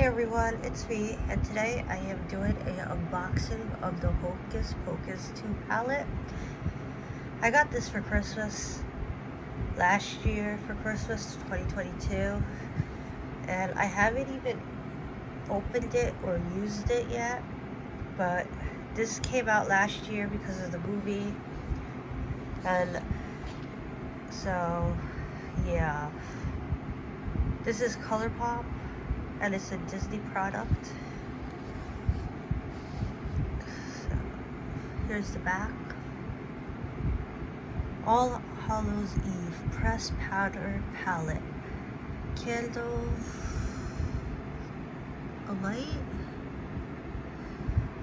everyone, it's me, and today I am doing an unboxing of the Hocus Pocus 2 palette. I got this for Christmas last year, for Christmas 2022, and I haven't even opened it or used it yet, but this came out last year because of the movie, and so yeah, this is ColourPop. And it's a Disney product. So, here's the back. All Hallows Eve pressed powder palette. Candle. A light.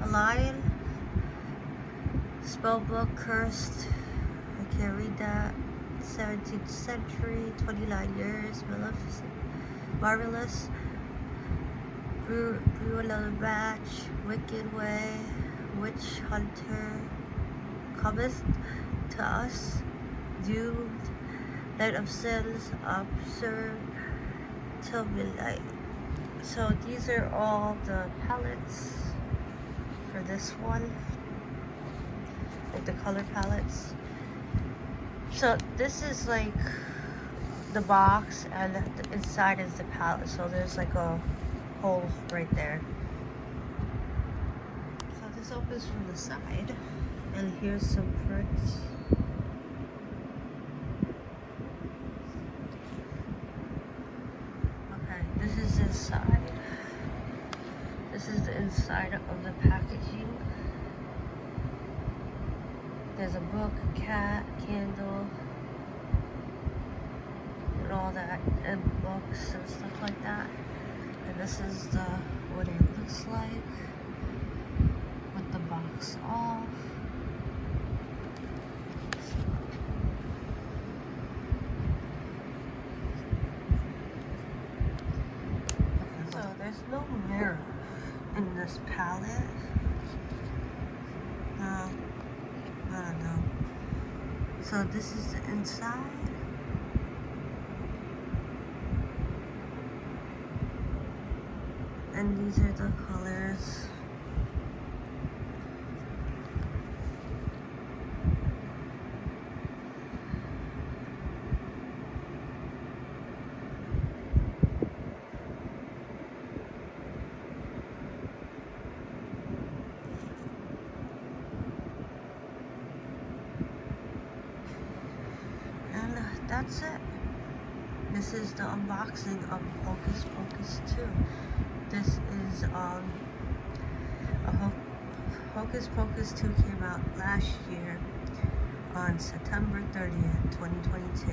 A line. Spellbook cursed. I can't read that. 17th century. 29 years. Maleficent. Marvelous. Brew another batch, Wicked Way, Witch Hunter, cometh to us, doomed, Night of Sins, observed till midnight. So these are all the palettes for this one, like the color palettes. So this is like the box, and the inside is the palette. So there's like a hole right there. So this opens from the side, and here's some prints. Okay, this is inside. This is the inside of the packaging. There's a book, a cat, candle, and all that, and books and stuff like that. And this is what it looks like with the box off. Okay, so there's no mirror in this palette. I don't know. So this is the inside. And these are the colors. And that's it. This is the unboxing of Hocus Pocus 2. This is Hocus Pocus 2 came out last year on September 30th, 2022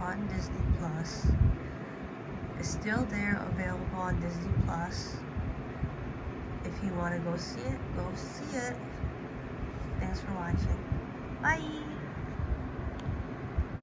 on Disney Plus. It's still there, available on Disney Plus. If you want to go see it, go see it. Thanks for watching. Bye!